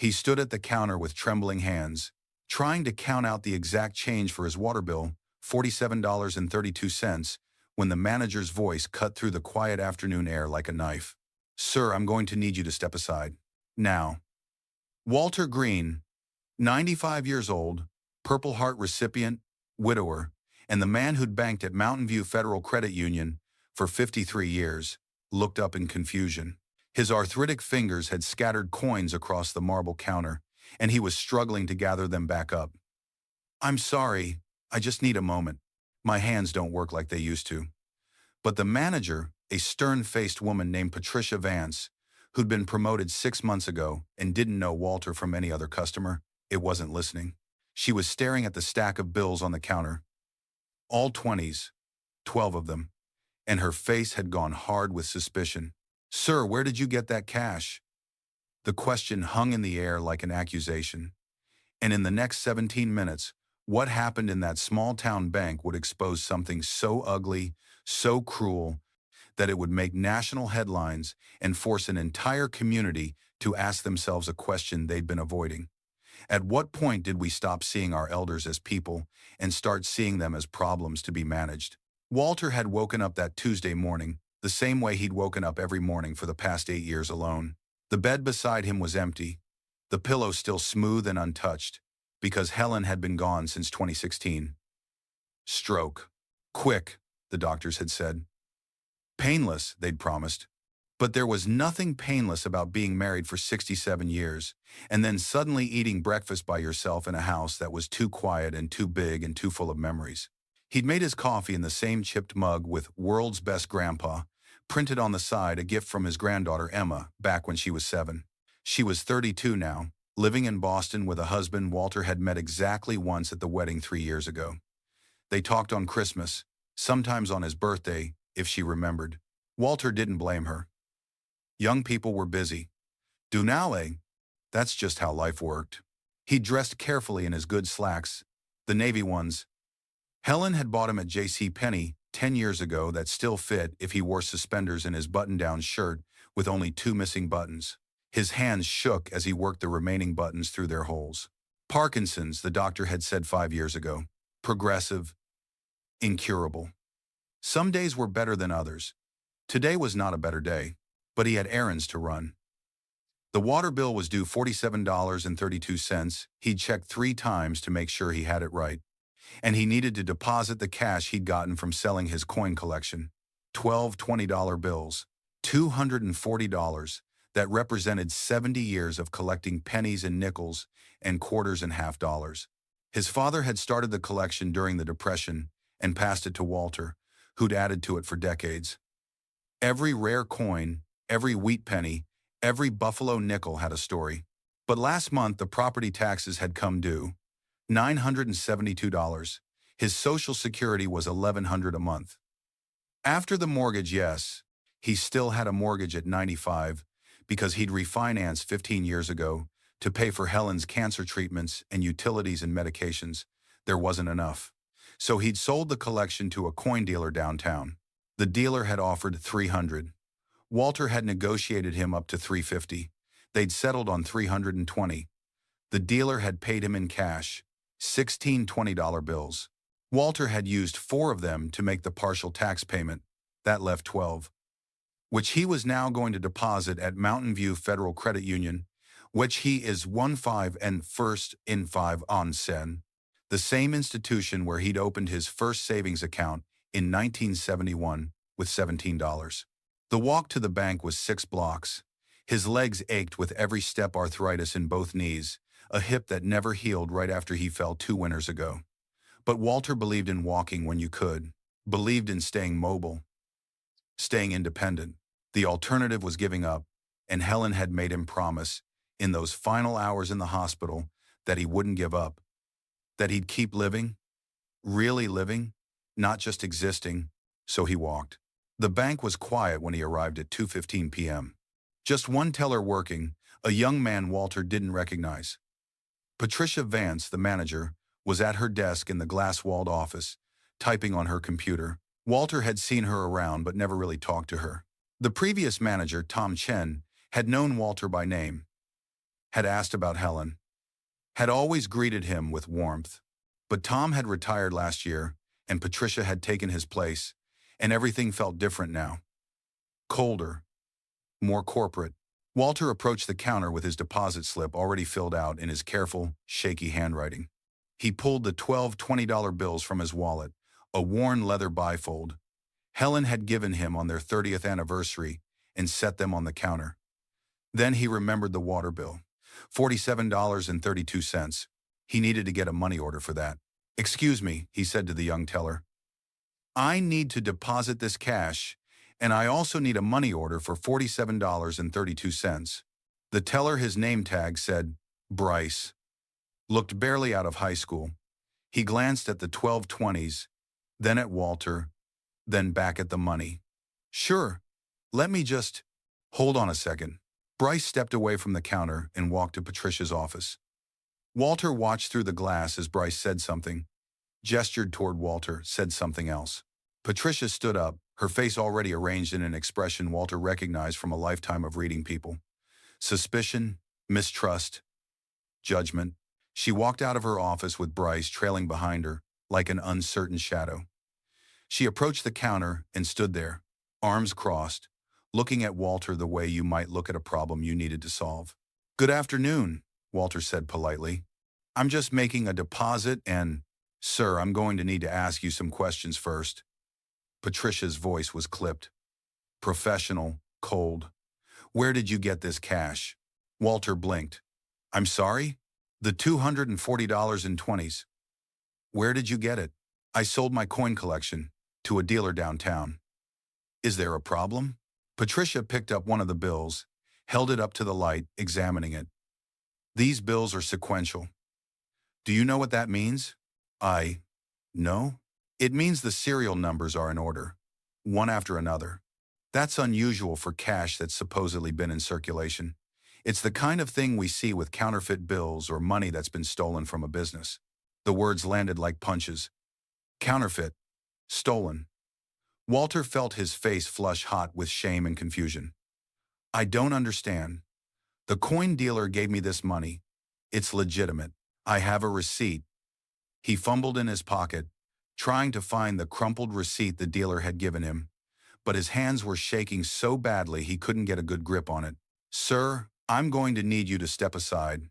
He stood at the counter with trembling hands, trying to count out the exact change for his water bill, $47.32, when the manager's voice cut through the quiet afternoon air like a knife. "Sir, I'm going to need you to step aside. Now." Walter Greene, 95 years old, Purple Heart recipient, widower, and the man who'd banked at Mountain View Federal Credit Union for 53 years, looked up in confusion. His arthritic fingers had scattered coins across the marble counter, and he was struggling to gather them back up. "I'm sorry, I just need a moment. My hands don't work like they used to." But the manager, a stern-faced woman named Patricia Vance, who'd been promoted 6 months ago and didn't know Walter from any other customer, it wasn't listening. She was staring at the stack of bills on the counter. All 20s, 12 of them, and her face had gone hard with suspicion. "Sir, where did you get that cash?" The question hung in the air like an accusation. And in the next 17 minutes, what happened in that small-town bank would expose something so ugly, so cruel, that it would make national headlines and force an entire community to ask themselves a question they'd been avoiding. At what point did we stop seeing our elders as people and start seeing them as problems to be managed? Walter had woken up that Tuesday morning, the same way he'd woken up every morning for the past 8 years alone. The bed beside him was empty, the pillow still smooth and untouched, because Helen had been gone since 2016. Stroke. Quick, the doctors had said. Painless, they'd promised. But there was nothing painless about being married for 67 years, and then suddenly eating breakfast by yourself in a house that was too quiet and too big and too full of memories. He'd made his coffee in the same chipped mug with "World's Best Grandpa," printed on the side, a gift from his granddaughter Emma back when she was 7. She was 32 now, living in Boston with a husband Walter had met exactly once at the wedding 3 years ago. They talked on Christmas, sometimes on his birthday, if she remembered. Walter didn't blame her. Young people were busy. Dunale, that's just how life worked. He dressed carefully in his good slacks, the navy ones. Helen had bought him at JCPenney 10 years ago that still fit if he wore suspenders in his button-down shirt with only 2 missing buttons. His hands shook as he worked the remaining buttons through their holes. Parkinson's, the doctor had said 5 years ago. Progressive. Incurable. Some days were better than others. Today was not a better day, but he had errands to run. The water bill was due $47.32. He'd checked 3 times to make sure he had it right. And he needed to deposit the cash he'd gotten from selling his coin collection. 12 $20 bills. $240. That represented 70 years of collecting pennies and nickels and quarters and half dollars. His father had started the collection during the Depression and passed it to Walter, who'd added to it for decades. Every rare coin, every wheat penny, every buffalo nickel had a story. But last month the property taxes had come due. $972. His Social Security was $1,100 a month. After the mortgage, yes, he still had a mortgage at 95 because he'd refinanced 15 years ago to pay for Helen's cancer treatments and utilities and medications. There wasn't enough. So he'd sold the collection to a coin dealer downtown. The dealer had offered $300. Walter had negotiated him up to $350. They'd settled on $320. The dealer had paid him in cash, 16 $20 bills. Walter had used 4 of them to make the partial tax payment. That left 12, which he was now going to deposit at Mountain View Federal Credit Union, which he is 1/5 and first in 5 on Sen, the same institution where he'd opened his first savings account in 1971 with $17. The walk to the bank was 6 blocks. His legs ached with every step, arthritis in both knees, a hip that never healed right after he fell 2 winters ago. But Walter believed in walking when you could, believed in staying mobile, staying independent. The alternative was giving up, and Helen had made him promise, in those final hours in the hospital, that he wouldn't give up, that he'd keep living, really living, not just existing. So he walked. The bank was quiet when he arrived at 2:15 p.m. Just one teller working, a young man Walter didn't recognize. Patricia Vance, the manager, was at her desk in the glass-walled office, typing on her computer. Walter had seen her around but never really talked to her. The previous manager, Tom Chen, had known Walter by name. had asked about Helen, had always greeted him with warmth. But Tom had retired last year, and Patricia had taken his place, and everything felt different now. Colder, more corporate. Walter approached the counter with his deposit slip already filled out in his careful, shaky handwriting. He pulled the 12 $20 bills from his wallet, a worn leather bifold Helen had given him on their 30th anniversary, and set them on the counter. Then he remembered the water bill, $47.32. He needed to get a money order for that. "Excuse me," he said to the young teller. "I need to deposit this cash, and I also need a money order for $47.32. The teller, his name tag said, Bryce, looked barely out of high school. He glanced at the 1220s, then at Walter, then back at the money. "Sure, let me just—" "Hold on a second." Bryce stepped away from the counter and walked to Patricia's office. Walter watched through the glass as Bryce said something, gestured toward Walter, said something else. Patricia stood up, her face already arranged in an expression Walter recognized from a lifetime of reading people. Suspicion, mistrust, judgment. She walked out of her office with Bryce trailing behind her, like an uncertain shadow. She approached the counter and stood there, arms crossed, looking at Walter the way you might look at a problem you needed to solve. "Good afternoon," Walter said politely. "I'm just making a deposit and, sir, I'm going to need to ask you some questions first." Patricia's voice was clipped. Professional, cold. "Where did you get this cash?" Walter blinked. "I'm sorry? The $240.20. Where did you get it?" "I sold my coin collection to a dealer downtown." "Is there a problem?" Patricia picked up one of the bills, held it up to the light, examining it. "These bills are sequential. Do you know what that means?" No. It means the serial numbers are in order, one after another. That's unusual for cash that's supposedly been in circulation. It's the kind of thing we see with counterfeit bills or money that's been stolen from a business." The words landed like punches. Counterfeit. Stolen. Walter felt his face flush hot with shame and confusion. "I don't understand. The coin dealer gave me this money. It's legitimate. I have a receipt." He fumbled in his pocket, trying to find the crumpled receipt the dealer had given him, but his hands were shaking so badly he couldn't get a good grip on it. "Sir, I'm going to need you to step aside.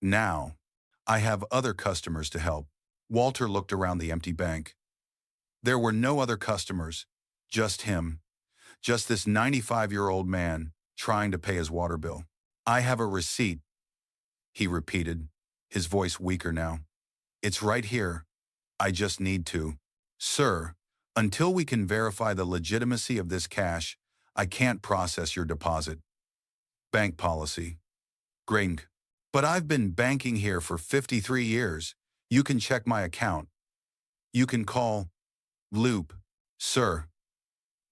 Now. I have other customers to help." Walter looked around the empty bank. There were no other customers, just him, just this 95-year-old man trying to pay his water bill. "I have a receipt," he repeated, his voice weaker now. "It's right here. I just need to. Sir, until we can verify the legitimacy of this cash, I can't process your deposit." Bank policy. Greene. "But I've been banking here for 53 years. You can check my account. You can call Loop, sir."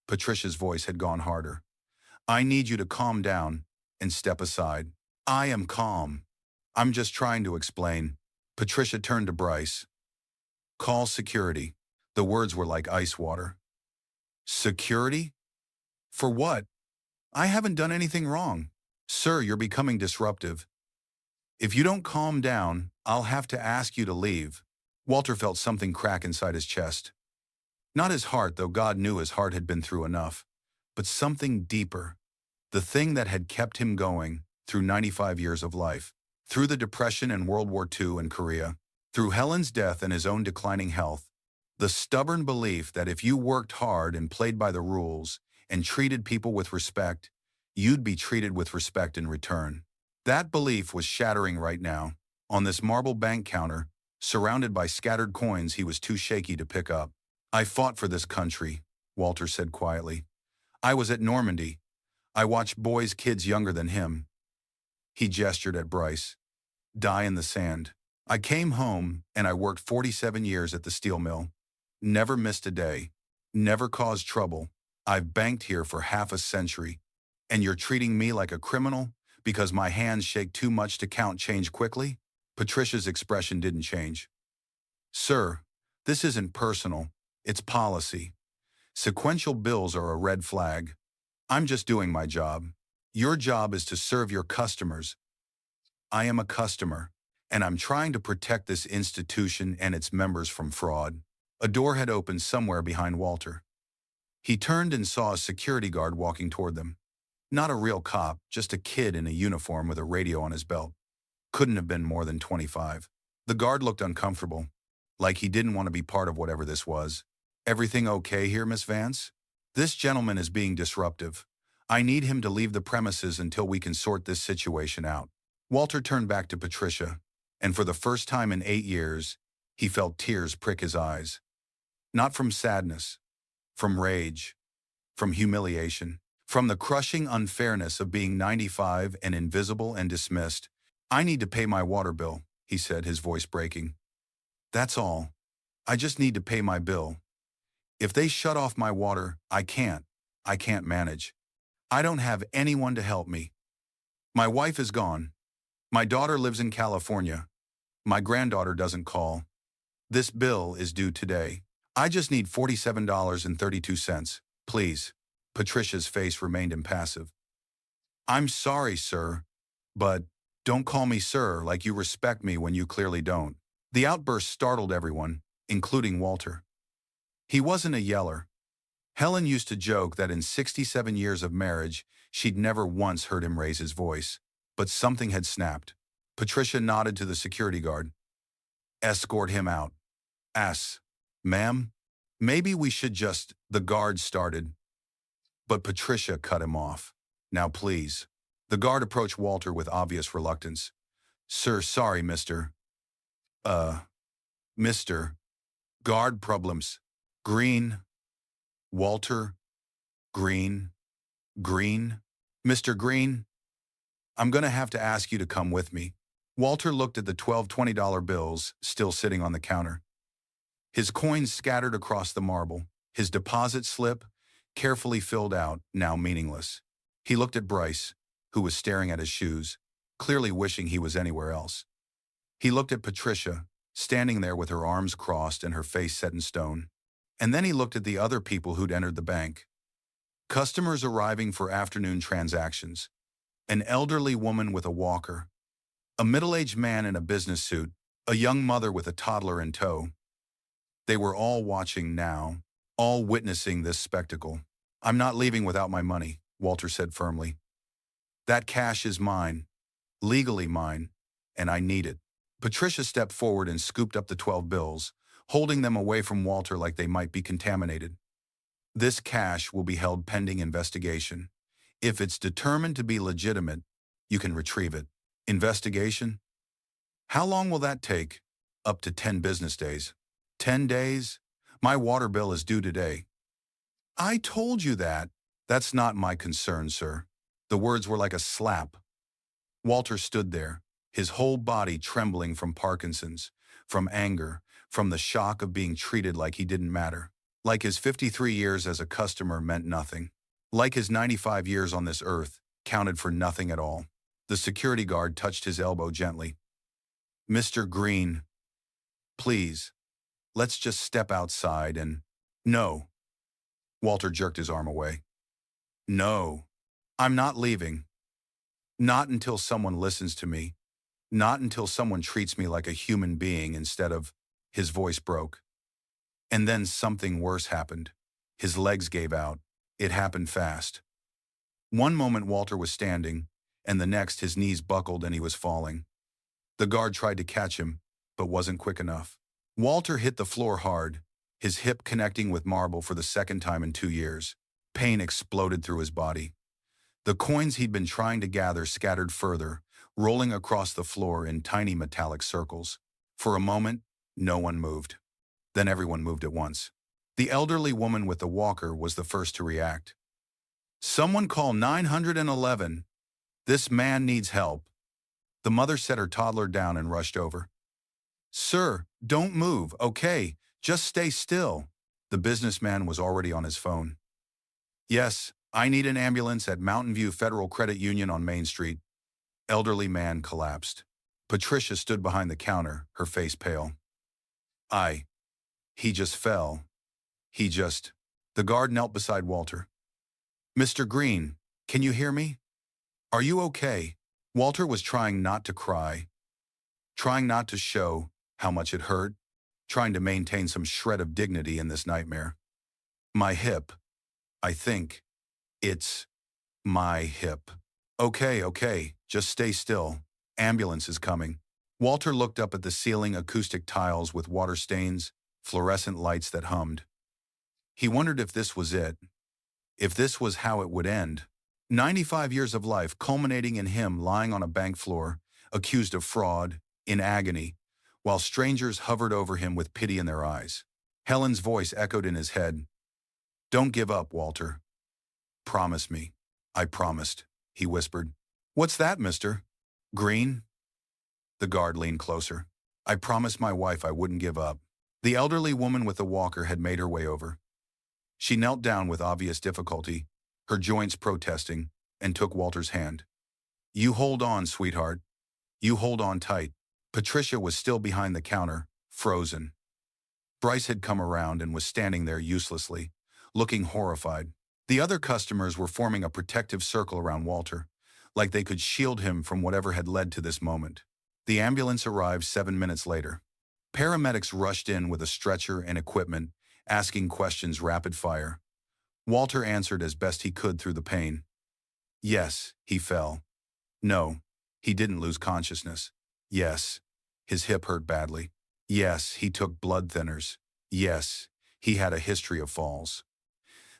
Patricia's voice had gone harder. "I need you to calm down and step aside." "I am calm. I'm just trying to explain." Patricia turned to Bryce. "Call security." The words were like ice water. "Security? For what? I haven't done anything wrong." "Sir, you're becoming disruptive. If you don't calm down, I'll have to ask you to leave." Walter felt something crack inside his chest. Not his heart, though God knew his heart had been through enough, but something deeper. The thing that had kept him going through 95 years of life, through the Depression and World War II and Korea, through Helen's death and his own declining health. The stubborn belief that if you worked hard and played by the rules and treated people with respect, you'd be treated with respect in return. That belief was shattering right now, on this marble bank counter, surrounded by scattered coins he was too shaky to pick up. "I fought for this country," Walter said quietly. "I was at Normandy. I watched boys, kids younger than him." He gestured at Bryce. "Die in the sand. I came home and I worked 47 years at the steel mill. Never missed a day. Never caused trouble. I've banked here for half a century. And you're treating me like a criminal because my hands shake too much to count change quickly?" Patricia's expression didn't change. "Sir, this isn't personal. It's policy. Sequential bills are a red flag. I'm just doing my job. Your job is to serve your customers. I am a customer, and I'm trying to protect this institution and its members from fraud. A door had opened somewhere behind Walter. He turned and saw a security guard walking toward them. Not a real cop, just a kid in a uniform with a radio on his belt. Couldn't have been more than 25. The guard looked uncomfortable, like he didn't want to be part of whatever this was. Everything okay here, Miss Vance? This gentleman is being disruptive. I need him to leave the premises until we can sort this situation out. Walter turned back to Patricia, and for the first time in 8 years, he felt tears prick his eyes. Not from sadness, from rage, from humiliation, from the crushing unfairness of being 95 and invisible and dismissed. I need to pay my water bill, he said, his voice breaking. That's all. I just need to pay my bill. If they shut off my water, I can't manage. I don't have anyone to help me. My wife is gone. My daughter lives in California. My granddaughter doesn't call. This bill is due today. I just need $47.32, please. Patricia's face remained impassive. I'm sorry, sir, but don't call me sir like you respect me when you clearly don't. The outburst startled everyone, including Walter. He wasn't a yeller. Helen used to joke that in 67 years of marriage, she'd never once heard him raise his voice. But something had snapped. Patricia nodded to the security guard. Escort him out. Ma'am, maybe we should just, the guard started. But Patricia cut him off. Now please. The guard approached Walter with obvious reluctance. Sir, sorry, Mr. Mr. Guard problems. Greene. Walter. Greene. Mr. Greene, I'm going to have to ask you to come with me. Walter looked at the 12 $20 bills still sitting on the counter. His coins scattered across the marble, his deposit slip, carefully filled out, now meaningless. He looked at Bryce, who was staring at his shoes, clearly wishing he was anywhere else. He looked at Patricia, standing there with her arms crossed and her face set in stone. And then he looked at the other people who'd entered the bank. Customers arriving for afternoon transactions. An elderly woman with a walker. A middle-aged man in a business suit. A young mother with a toddler in tow. They were all watching now, all witnessing this spectacle. I'm not leaving without my money, Walter said firmly. That cash is mine, legally mine, and I need it. Patricia stepped forward and scooped up the 12 bills, holding them away from Walter like they might be contaminated. This cash will be held pending investigation. If it's determined to be legitimate, you can retrieve it. Investigation? How long will that take? Up to 10 business days. 10 days? My water bill is due today. I told you that. That's not my concern, sir. The words were like a slap. Walter stood there, his whole body trembling from Parkinson's, from anger, from the shock of being treated like he didn't matter. Like his 53 years as a customer meant nothing. Like his 95 years on this earth counted for nothing at all. The security guard touched his elbow gently. Mr. Greene, please, let's just step outside and... No. Walter jerked his arm away. No, I'm not leaving. Not until someone listens to me. Not until someone treats me like a human being instead of... His voice broke. And then something worse happened. His legs gave out. It happened fast. One moment Walter was standing, and the next his knees buckled and he was falling. The guard tried to catch him, but wasn't quick enough. Walter hit the floor hard, his hip connecting with marble for the second time in 2 years. Pain exploded through his body. The coins he'd been trying to gather scattered further, rolling across the floor in tiny metallic circles. For a moment, no one moved. Then everyone moved at once. The elderly woman with the walker was the first to react. Someone call 911. This man needs help. The mother set her toddler down and rushed over. Sir, don't move, okay? Just stay still. The businessman was already on his phone. Yes, I need an ambulance at Mountain View Federal Credit Union on Main Street. Elderly man collapsed. Patricia stood behind the counter, her face pale. He just fell. The guard knelt beside Walter. Mr. Greene, can you hear me? Are you okay? Walter was trying not to cry, trying not to show how much it hurt, trying to maintain some shred of dignity in this nightmare. My hip. I think it's my hip. Okay, just stay still. Ambulance is coming. Walter looked up at the ceiling acoustic tiles with water stains, fluorescent lights that hummed. He wondered if this was it, if this was how it would end. 95 years of life culminating in him lying on a bank floor, accused of fraud, in agony, while strangers hovered over him with pity in their eyes. Helen's voice echoed in his head. Don't give up, Walter. Promise me. I promised, he whispered. What's that, mister? Greene? The guard leaned closer. I promised my wife I wouldn't give up. The elderly woman with the walker had made her way over. She knelt down with obvious difficulty, her joints protesting, and took Walter's hand. You hold on, sweetheart. You hold on tight. Patricia was still behind the counter, frozen. Bryce had come around and was standing there uselessly, looking horrified. The other customers were forming a protective circle around Walter, like they could shield him from whatever had led to this moment. The ambulance arrived 7 minutes later. Paramedics rushed in with a stretcher and equipment, asking questions rapid fire. Walter answered as best he could through the pain. Yes, he fell. No, he didn't lose consciousness. Yes, his hip hurt badly. Yes, he took blood thinners. Yes, he had a history of falls.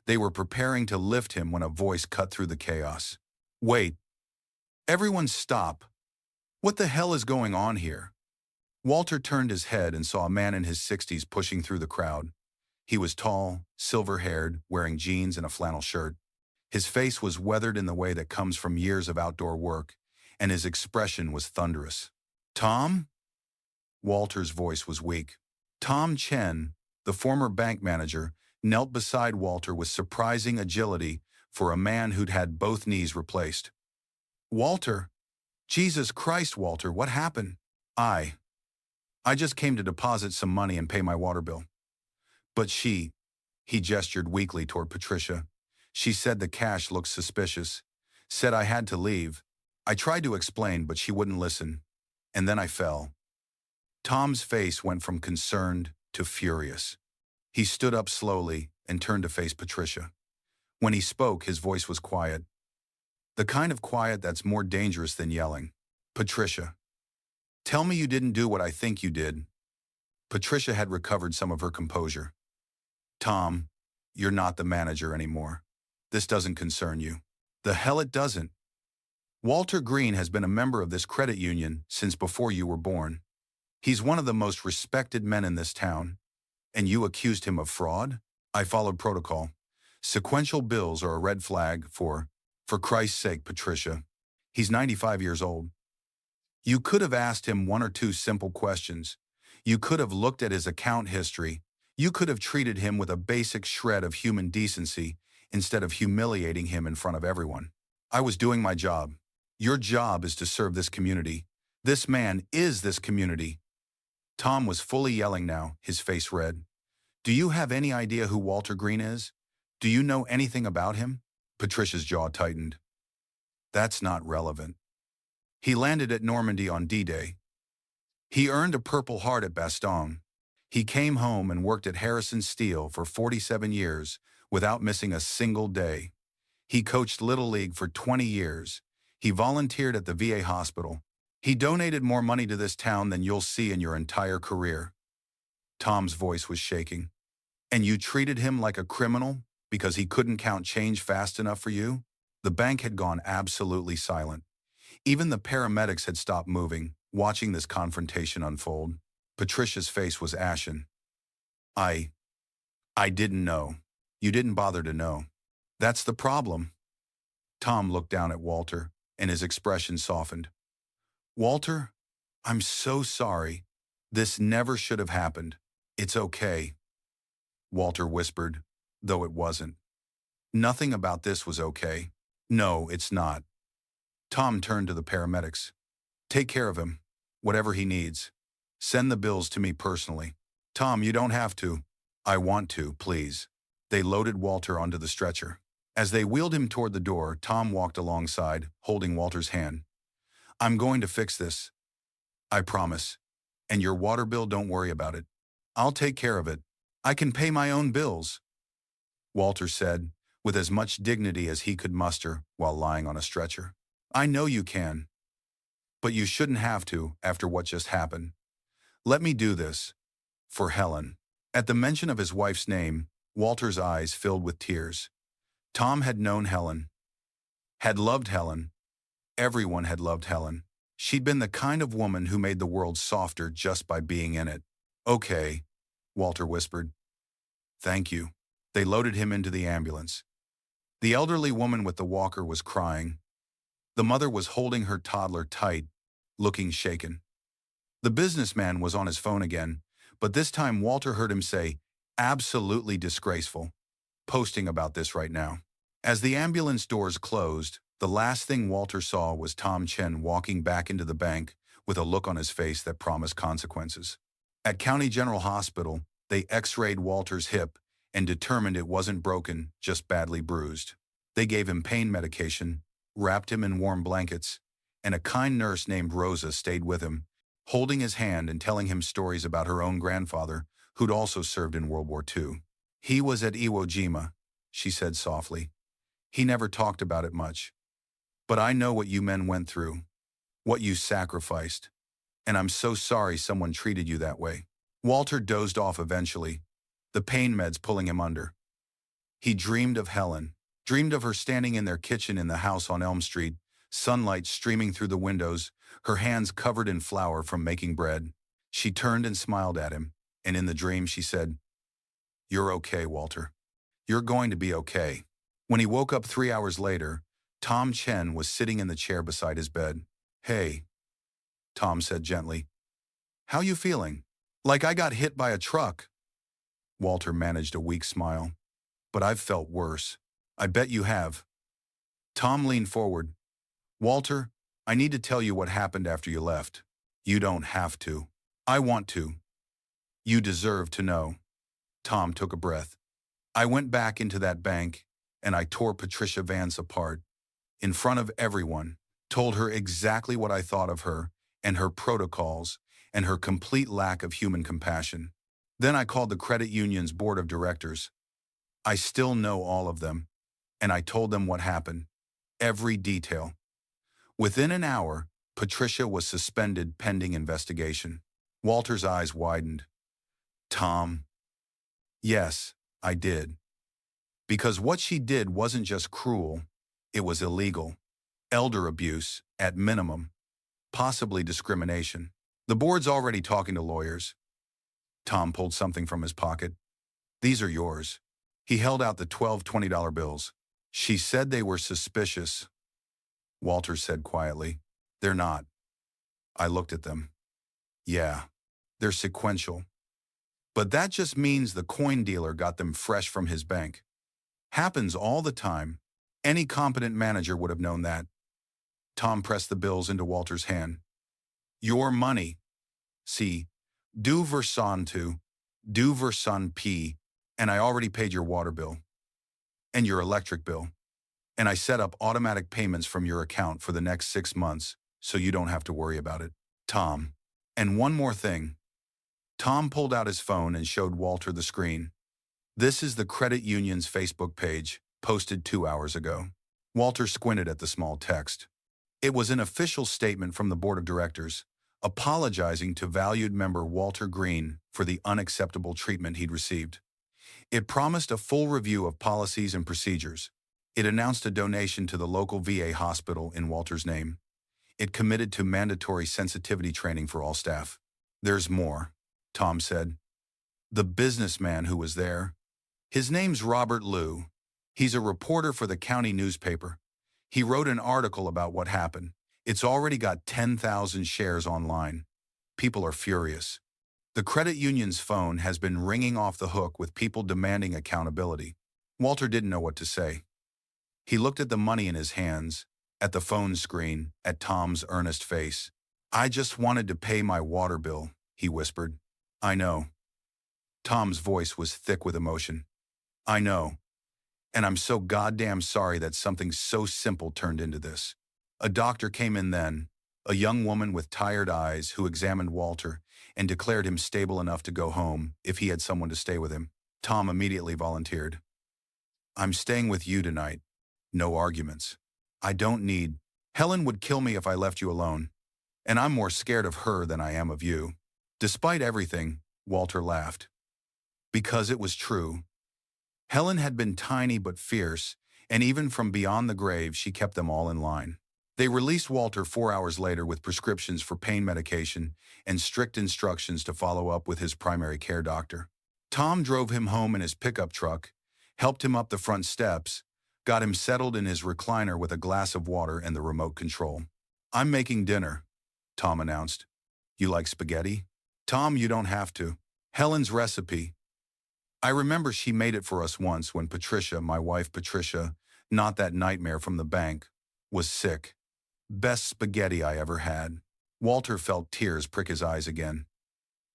They were preparing to lift him when a voice cut through the chaos. Wait. Everyone stop. What the hell is going on here? Walter turned his head and saw a man in his 60s pushing through the crowd. He was tall, silver-haired, wearing jeans and a flannel shirt. His face was weathered in the way that comes from years of outdoor work, and his expression was thunderous. Tom? Walter's voice was weak. Tom Chen, the former bank manager, knelt beside Walter with surprising agility for a man who'd had both knees replaced. Walter? Jesus Christ, Walter, what happened? I just came to deposit some money and pay my water bill. But he gestured weakly toward Patricia. She said the cash looked suspicious, said I had to leave. I tried to explain, but she wouldn't listen. And then I fell. Tom's face went from concerned to furious. He stood up slowly and turned to face Patricia. When he spoke, his voice was quiet. The kind of quiet that's more dangerous than yelling. Patricia, tell me you didn't do what I think you did. Patricia had recovered some of her composure. Tom, you're not the manager anymore. This doesn't concern you. The hell it doesn't. Walter Greene has been a member of this credit union since before you were born. He's one of the most respected men in this town. And you accused him of fraud? I followed protocol. Sequential bills are a red flag for Christ's sake, Patricia. He's 95 years old. You could have asked him one or two simple questions. You could have looked at his account history. You could have treated him with a basic shred of human decency instead of humiliating him in front of everyone. I was doing my job. Your job is to serve this community. This man is this community. Tom was fully yelling now, his face red. Do you have any idea who Walter Greene is? Do you know anything about him? Patricia's jaw tightened. That's not relevant. He landed at Normandy on D-Day. He earned a Purple Heart at Bastogne. He came home and worked at Harrison Steel for 47 years without missing a single day. He coached Little League for 20 years. He volunteered at the VA hospital. He donated more money to this town than you'll see in your entire career. Tom's voice was shaking. And you treated him like a criminal because he couldn't count change fast enough for you? The bank had gone absolutely silent. Even the paramedics had stopped moving, watching this confrontation unfold. Patricia's face was ashen. I didn't know. You didn't bother to know. That's the problem. Tom looked down at Walter, and his expression softened. Walter, I'm so sorry. This never should have happened. It's okay. Walter whispered, though it wasn't. Nothing about this was okay. No, it's not. Tom turned to the paramedics. Take care of him, whatever he needs. Send the bills to me personally. Tom, you don't have to. I want to, please. They loaded Walter onto the stretcher. As they wheeled him toward the door, Tom walked alongside, holding Walter's hand. I'm going to fix this. I promise. And your water bill, don't worry about it. I'll take care of it. I can pay my own bills, Walter said, with as much dignity as he could muster while lying on a stretcher. I know you can. But you shouldn't have to after what just happened. Let me do this. For Helen. At the mention of his wife's name, Walter's eyes filled with tears. Tom had known Helen. Had loved Helen. Everyone had loved Helen. She'd been the kind of woman who made the world softer just by being in it. Okay, Walter whispered. Thank you. They loaded him into the ambulance. The elderly woman with the walker was crying. The mother was holding her toddler tight, looking shaken. The businessman was on his phone again, but this time Walter heard him say, "Absolutely disgraceful. Posting about this right now." As the ambulance doors closed, the last thing Walter saw was Tom Chen walking back into the bank with a look on his face that promised consequences. At County General Hospital, they x-rayed Walter's hip and determined it wasn't broken, just badly bruised. They gave him pain medication, wrapped him in warm blankets, and a kind nurse named Rosa stayed with him, holding his hand and telling him stories about her own grandfather, who'd also served in World War II. He was at Iwo Jima, she said softly. He never talked about it much. But I know what you men went through, what you sacrificed, and I'm so sorry someone treated you that way. Walter dozed off eventually, the pain meds pulling him under. He dreamed of Helen, dreamed of her standing in their kitchen in the house on Elm Street, sunlight streaming through the windows, her hands covered in flour from making bread. She turned and smiled at him, and in the dream she said, "You're okay, Walter. You're going to be okay." When he woke up 3 hours later, Tom Chen was sitting in the chair beside his bed. "Hey," Tom said gently. "How you feeling?" "Like I got hit by a truck." Walter managed a weak smile. "But I've felt worse." "I bet you have." Tom leaned forward. "Walter, I need to tell you what happened after you left." "You don't have to." "I want to." "You deserve to know." Tom took a breath. "I went back into that bank, and I tore Patricia Vance apart. In front of everyone, told her exactly what I thought of her, and her protocols, and her complete lack of human compassion. Then I called the credit union's board of directors. I still know all of them, and I told them what happened. Every detail. Within an hour, Patricia was suspended pending investigation." Walter's eyes widened. "Tom." "Yes, I did. Because what she did wasn't just cruel, it was illegal. Elder abuse, at minimum. Possibly discrimination. The board's already talking to lawyers." Tom pulled something from his pocket. "These are yours." He held out the 12 $20 bills. "She said they were suspicious," Walter said quietly. "They're not." I looked at them. "Yeah, they're sequential. But that just means the coin dealer got them fresh from his bank. Happens all the time. Any competent manager would have known that." Tom pressed the bills into Walter's hand. "Your money. See, du versant to, du versant P, and I already paid your water bill. And your electric bill. And I set up automatic payments from your account for the next 6 months, so you don't have to worry about it. Tom. And one more thing." Tom pulled out his phone and showed Walter the screen. "This is the credit union's Facebook page, posted 2 hours ago." Walter squinted at the small text. It was an official statement from the board of directors, apologizing to valued member Walter Greene for the unacceptable treatment he'd received. It promised a full review of policies and procedures. It announced a donation to the local VA hospital in Walter's name. It committed to mandatory sensitivity training for all staff. "There's more," Tom said. "The businessman who was there. His name's Robert Liu. He's a reporter for the county newspaper. He wrote an article about what happened. It's already got 10,000 shares online. People are furious. The credit union's phone has been ringing off the hook with people demanding accountability." Walter didn't know what to say. He looked at the money in his hands, at the phone screen, at Tom's earnest face. "I just wanted to pay my water bill," he whispered. "I know." Tom's voice was thick with emotion. "I know. And I'm so goddamn sorry that something so simple turned into this. A doctor came in then, a young woman with tired eyes who examined Walter and declared him stable enough to go home if he had someone to stay with him. Tom immediately volunteered. I'm staying with you tonight. No arguments. I don't need. Helen would kill me if I left you alone, and I'm more scared of her than I am of you. Despite everything, Walter laughed. Because it was true. Helen had been tiny but fierce, and even from beyond the grave she kept them all in line. They released Walter 4 hours later with prescriptions for pain medication and strict instructions to follow up with his primary care doctor. Tom drove him home in his pickup truck, helped him up the front steps, got him settled in his recliner with a glass of water and the remote control. I'm making dinner, Tom announced. You like spaghetti? Tom, you don't have to. Helen's recipe. I remember she made it for us once when Patricia, my wife Patricia, not that nightmare from the bank, was sick. Best spaghetti I ever had. Walter felt tears prick his eyes again.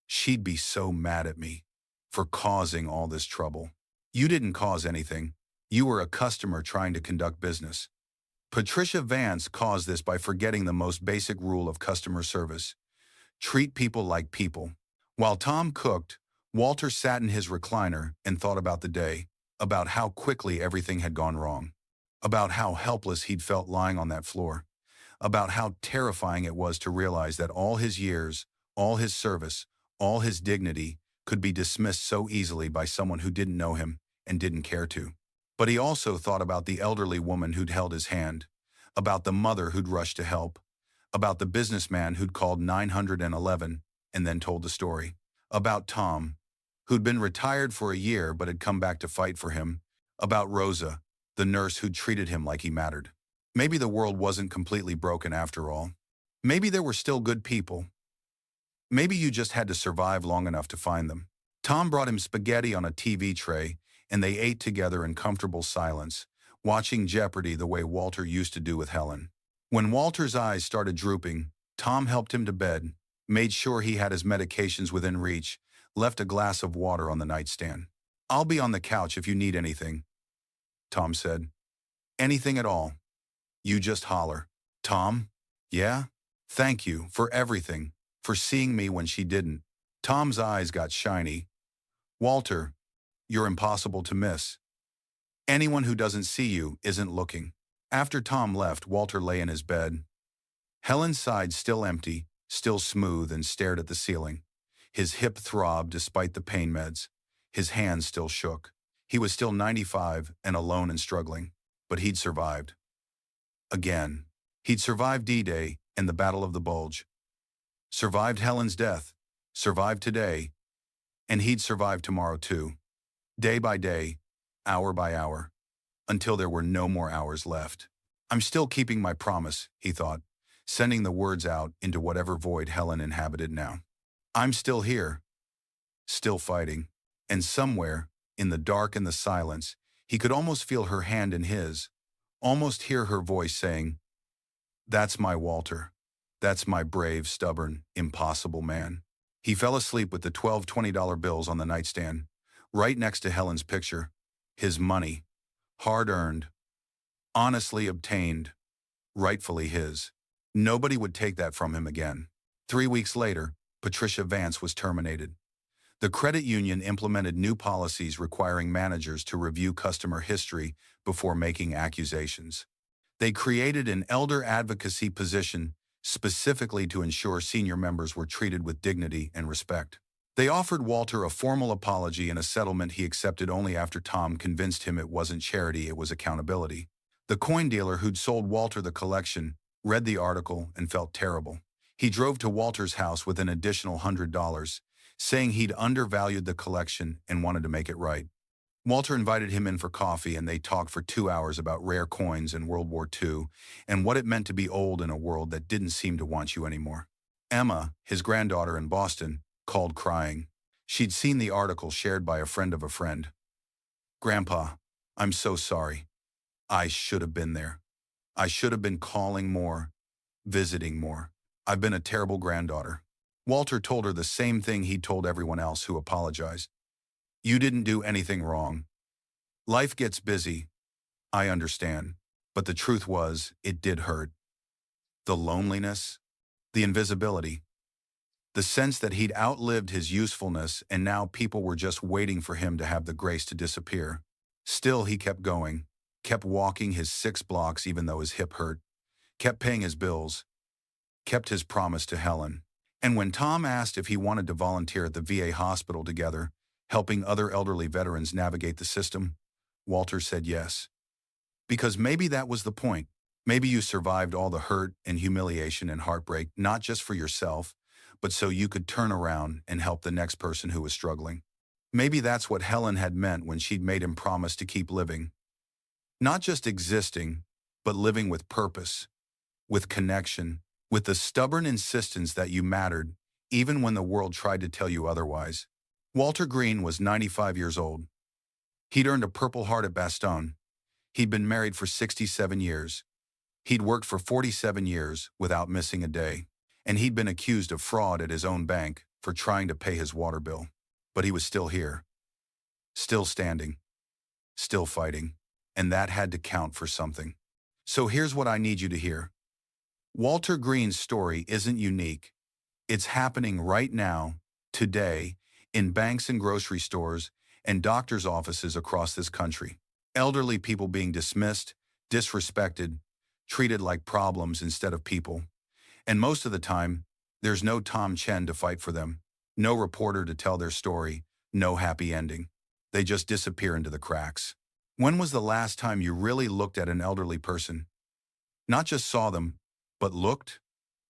She'd be so mad at me for causing all this trouble. You didn't cause anything. You were a customer trying to conduct business. Patricia Vance caused this by forgetting the most basic rule of customer service. Treat people like people. While Tom cooked, Walter sat in his recliner and thought about the day, about how quickly everything had gone wrong, about how helpless he'd felt lying on that floor, about how terrifying it was to realize that all his years, all his service, all his dignity could be dismissed so easily by someone who didn't know him and didn't care to. But he also thought about the elderly woman who'd held his hand, about the mother who'd rushed to help, about the businessman who'd called 911 and then told the story, about Tom, who'd been retired for a year but had come back to fight for him, about Rosa, the nurse who'd treated him like he mattered. Maybe the world wasn't completely broken after all. Maybe there were still good people. Maybe you just had to survive long enough to find them. Tom brought him spaghetti on a TV tray, and they ate together in comfortable silence, watching Jeopardy the way Walter used to do with Helen. When Walter's eyes started drooping, Tom helped him to bed, made sure he had his medications within reach, left a glass of water on the nightstand. I'll be on the couch if you need anything, Tom said. Anything at all. You just holler. Tom? Yeah? Thank you for everything, for seeing me when she didn't. Tom's eyes got shiny. Walter, you're impossible to miss. Anyone who doesn't see you isn't looking. After Tom left, Walter lay in his bed. Helen's side still empty, still smooth, and stared at the ceiling. His hip throbbed despite the pain meds. His hands still shook. He was still 95 and alone and struggling, but he'd survived. Again. He'd survived D-Day and the Battle of the Bulge. Survived Helen's death. Survived today. And he'd survive tomorrow too. Day by day, hour by hour, until there were no more hours left. I'm still keeping my promise, he thought, sending the words out into whatever void Helen inhabited now. I'm still here, still fighting, and somewhere, in the dark and the silence, he could almost feel her hand in his, almost hear her voice saying, "That's my Walter. That's my brave, stubborn, impossible man." He fell asleep with the 12 $20 bills on the nightstand, right next to Helen's picture. His money, hard-earned, honestly obtained, rightfully his. Nobody would take that from him again. 3 weeks later, Patricia Vance was terminated. The credit union implemented new policies requiring managers to review customer history before making accusations. They created an elder advocacy position specifically to ensure senior members were treated with dignity and respect. They offered Walter a formal apology and a settlement he accepted only after Tom convinced him it wasn't charity, it was accountability. The coin dealer who'd sold Walter the collection read the article and felt terrible. He drove to Walter's house with an additional $100, saying he'd undervalued the collection and wanted to make it right. Walter invited him in for coffee, and they talked for 2 hours about rare coins and World War II and what it meant to be old in a world that didn't seem to want you anymore. Emma, his granddaughter in Boston, called crying. She'd seen the article shared by a friend of a friend. "Grandpa, I'm so sorry. I should have been there. I should have been calling more, visiting more. I've been a terrible granddaughter." Walter told her the same thing he'd told everyone else who apologized. "You didn't do anything wrong. Life gets busy. I understand. But the truth was, it did hurt. The loneliness, The invisibility. The sense that he'd outlived his usefulness and now people were just waiting for him to have the grace to disappear. Still, he kept going, kept walking his 6 blocks even though his hip hurt, kept paying his bills, kept his promise to Helen. And when Tom asked if he wanted to volunteer at the VA hospital together, helping other elderly veterans navigate the system, Walter said yes. Because maybe that was the point. Maybe you survived all the hurt and humiliation and heartbreak, not just for yourself, but so you could turn around and help the next person who was struggling. Maybe that's what Helen had meant when she'd made him promise to keep living. Not just existing, but living with purpose, with connection, with the stubborn insistence that you mattered, even when the world tried to tell you otherwise. Walter Greene was 95 years old. He'd earned a Purple Heart at Bastogne. He'd been married for 67 years. He'd worked for 47 years without missing a day. And he'd been accused of fraud at his own bank for trying to pay his water bill. But he was still here, still standing, still fighting, and that had to count for something. So here's what I need you to hear. Walter Greene's story isn't unique. It's happening right now, today, in banks and grocery stores and doctors' offices across this country. Elderly people being dismissed, disrespected, treated like problems instead of people. And most of the time, there's no Tom Chen to fight for them, no reporter to tell their story, no happy ending. They just disappear into the cracks. When was the last time you really looked at an elderly person? Not just saw them, but looked?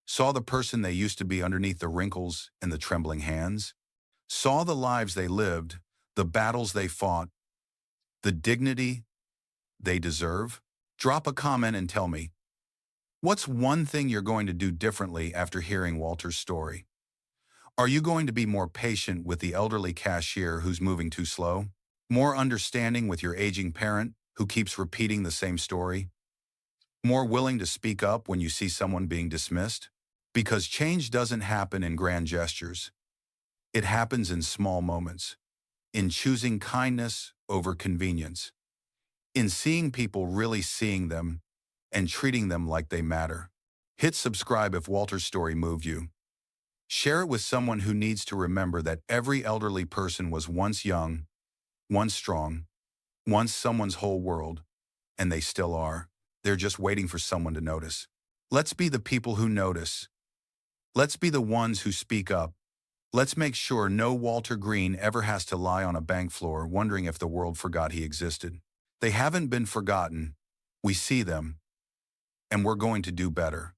Saw the person they used to be underneath the wrinkles and the trembling hands? Saw the lives they lived, the battles they fought, the dignity they deserve? Drop a comment and tell me, what's one thing you're going to do differently after hearing Walter's story? Are you going to be more patient with the elderly cashier who's moving too slow? More understanding with your aging parent who keeps repeating the same story? More willing to speak up when you see someone being dismissed? Because change doesn't happen in grand gestures. It happens in small moments, in choosing kindness over convenience, in seeing people really seeing them and treating them like they matter. Hit subscribe if Walter's story moved you. Share it with someone who needs to remember that every elderly person was once young, once strong, once someone's whole world, and they still are. They're just waiting for someone to notice. Let's be the people who notice. Let's be the ones who speak up. Let's make sure no Walter Greene ever has to lie on a bank floor wondering if the world forgot he existed. They haven't been forgotten. We see them, and we're going to do better.